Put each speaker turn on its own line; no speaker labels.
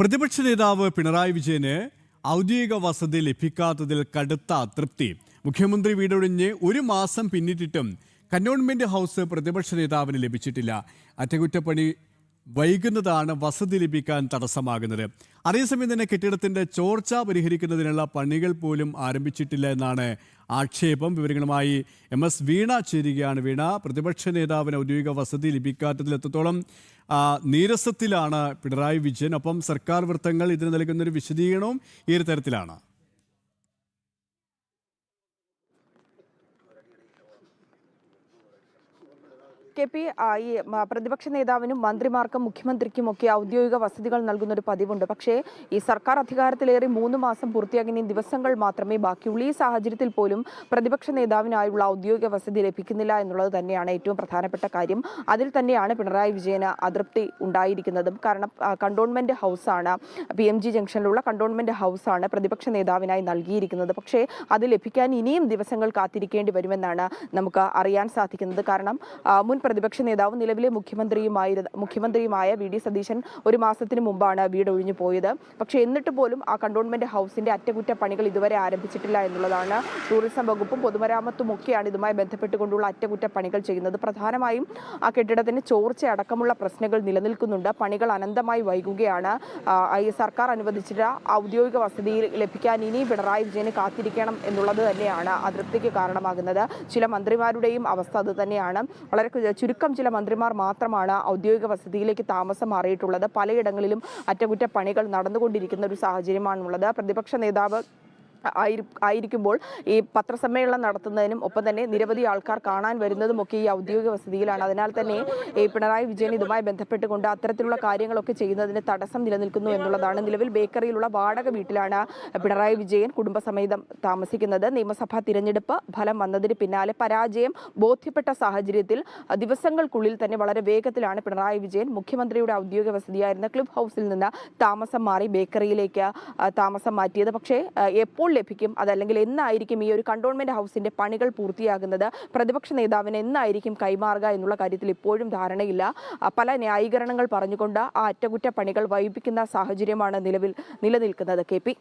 പ്രതിപക്ഷ നേതാവ് പിണറായി വിജയന് ഔദ്യോഗിക വസതി ലഭിക്കാത്തതിൽ കടുത്ത അതൃപ്തി. മുഖ്യമന്ത്രി വീടൊഴിഞ്ഞ് ഒരു മാസം പിന്നിട്ടിട്ടും കന്റോൺമെന്റ് ഹൗസ് പ്രതിപക്ഷ നേതാവിന് ലഭിച്ചിട്ടില്ല. അറ്റകുറ്റപ്പണി വൈകുന്നതാണ് വസതി ലഭിക്കാൻ തടസ്സമാകുന്നത്. അതേസമയം തന്നെ കെട്ടിടത്തിന്റെ ചോർച്ച പരിഹരിക്കുന്നതിനുള്ള പണികൾ പോലും ആരംഭിച്ചിട്ടില്ല എന്നാണ് ആക്ഷേപം. വിവരങ്ങളുമായി MS വീണ ചേരുകയാണ്. വീണ, പ്രതിപക്ഷ നേതാവിന് ഔദ്യോഗിക വസതി ലഭിക്കാത്തതിൽ എത്രത്തോളം നീരസത്തിലാണ് പിണറായി വിജയൻ? ഒപ്പം സർക്കാർ വൃത്തങ്ങൾ ഇതിന് നൽകുന്നൊരു വിശദീകരണവും ഈ ഒരു തരത്തിലാണ്.
KP ഈ പ്രതിപക്ഷ നേതാവിനും മന്ത്രിമാർക്കും മുഖ്യമന്ത്രിക്കുമൊക്കെ ഔദ്യോഗിക വസതികൾ നൽകുന്നൊരു പതിവുണ്ട്. പക്ഷേ ഈ സർക്കാർ അധികാരത്തിലേറി 3 മാസം പൂർത്തിയാകുന്ന ദിവസങ്ങൾ മാത്രമേ ബാക്കിയുള്ളൂ. ഈ സാഹചര്യത്തിൽ പോലും പ്രതിപക്ഷ നേതാവിനായുള്ള ഔദ്യോഗിക വസതി ലഭിക്കുന്നില്ല എന്നുള്ളത് തന്നെയാണ് ഏറ്റവും പ്രധാനപ്പെട്ട കാര്യം. അതിൽ തന്നെയാണ് പിണറായി വിജയന് അതൃപ്തി ഉണ്ടായിരിക്കുന്നതും. കാരണം കണ്ടോൺമെന്റ് ഹൗസാണ്, PMG ജംഗ്ഷനിലുള്ള കണ്ടോൺമെന്റ് ഹൗസാണ് പ്രതിപക്ഷ നേതാവിനായി നൽകിയിരിക്കുന്നത്. പക്ഷേ അത് ലഭിക്കാൻ ഇനിയും ദിവസങ്ങൾ കാത്തിരിക്കേണ്ടി വരുമെന്നാണ് നമുക്ക് അറിയാൻ സാധിക്കുന്നത്. കാരണം മുൻ പ്രതിപക്ഷ നേതാവ് നിലവിലെ മുഖ്യമന്ത്രിയുമായ VD സതീശൻ ഒരു മാസത്തിന് മുമ്പാണ് വീട് ഒഴിഞ്ഞു പോയത്. പക്ഷേ എന്നിട്ട് പോലും ആ കണ്ടോൺമെന്റ് ഹൗസിന്റെ അറ്റകുറ്റപ്പണികൾ ഇതുവരെ ആരംഭിച്ചിട്ടില്ല എന്നുള്ളതാണ്. ടൂറിസം വകുപ്പും പൊതുമരാമത്തും ഒക്കെയാണ് ഇതുമായി ബന്ധപ്പെട്ടുകൊണ്ടുള്ള അറ്റകുറ്റപ്പണികൾ ചെയ്യുന്നത്. പ്രധാനമായും ആ കെട്ടിടത്തിന് ചോർച്ച അടക്കമുള്ള പ്രശ്നങ്ങൾ നിലനിൽക്കുന്നുണ്ട്. പണികൾ അനന്തമായി വൈകുകയാണ്. ഈ സർക്കാർ അനുവദിച്ചിട്ട് ഔദ്യോഗിക വസതി ലഭിക്കാൻ ഇനി പിണറായി വിജയന് കാത്തിരിക്കണം എന്നുള്ളത് തന്നെയാണ് അതൃപ്തിക്ക് കാരണമാകുന്നത്. ചില മന്ത്രിമാരുടെയും അവസ്ഥ അത് തന്നെയാണ്. വളരെ ചുരുക്കം ചില മന്ത്രിമാർ മാത്രമാണ് ഔദ്യോഗിക വസതിയിലേക്ക് താമസം മാറിയിട്ടുള്ളത്. പലയിടങ്ങളിലും അറ്റകുറ്റപ്പണികൾ നടന്നുകൊണ്ടിരിക്കുന്ന ഒരു സാഹചര്യമാണുള്ളത്. പ്രതിപക്ഷ നേതാവ് ആയിരിക്കുമ്പോൾ ഈ പത്രസമ്മേളനം നടത്തുന്നതിനും ഒപ്പം തന്നെ നിരവധി ആൾക്കാർ കാണാൻ വരുന്നതുമൊക്കെ ഈ ഔദ്യോഗിക വസതിയിലാണ്. അതിനാൽ തന്നെ ഈ പിണറായി വിജയൻ ഇതുമായി ബന്ധപ്പെട്ടുകൊണ്ട് അത്തരത്തിലുള്ള കാര്യങ്ങളൊക്കെ ചെയ്യുന്നതിന് തടസ്സം നിലനിൽക്കുന്നു എന്നുള്ളതാണ്. നിലവിൽ ബേക്കറിയിലുള്ള വാടക വീട്ടിലാണ് പിണറായി വിജയൻ കുടുംബസമേതം താമസിക്കുന്നത്. നിയമസഭാ തിരഞ്ഞെടുപ്പ് ഫലം വന്നതിന് പിന്നാലെ പരാജയം ബോധ്യപ്പെട്ട സാഹചര്യത്തിൽ ദിവസങ്ങൾക്കുള്ളിൽ തന്നെ വളരെ വേഗത്തിലാണ് പിണറായി വിജയൻ മുഖ്യമന്ത്രിയുടെ ഔദ്യോഗിക വസതിയായിരുന്ന ക്ലിഫ് ഹൗസിൽ നിന്ന് താമസം മാറി ബേക്കറിയിലേക്ക് താമസം മാറ്റിയത്. പക്ഷേ എപ്പോൾ ലഭിക്കും, അതല്ലെങ്കിൽ എന്നായിരിക്കും ഈ ഒരു കണ്ടോൺമെന്റ് ഹൗസിന്റെ പണികൾ പൂർത്തിയാകുന്നത്, പ്രതിപക്ഷ നേതാവിന് എന്നായിരിക്കും കൈമാറുക എന്നുള്ള കാര്യത്തിൽ ഇപ്പോഴും ധാരണയില്ല. പല ന്യായീകരണങ്ങൾ പറഞ്ഞുകൊണ്ട് ആ അറ്റകുറ്റപ്പണികൾ വൈകിപ്പിക്കുന്ന സാഹചര്യമാണ് നിലവിൽ നിലനിൽക്കുന്നത്. KP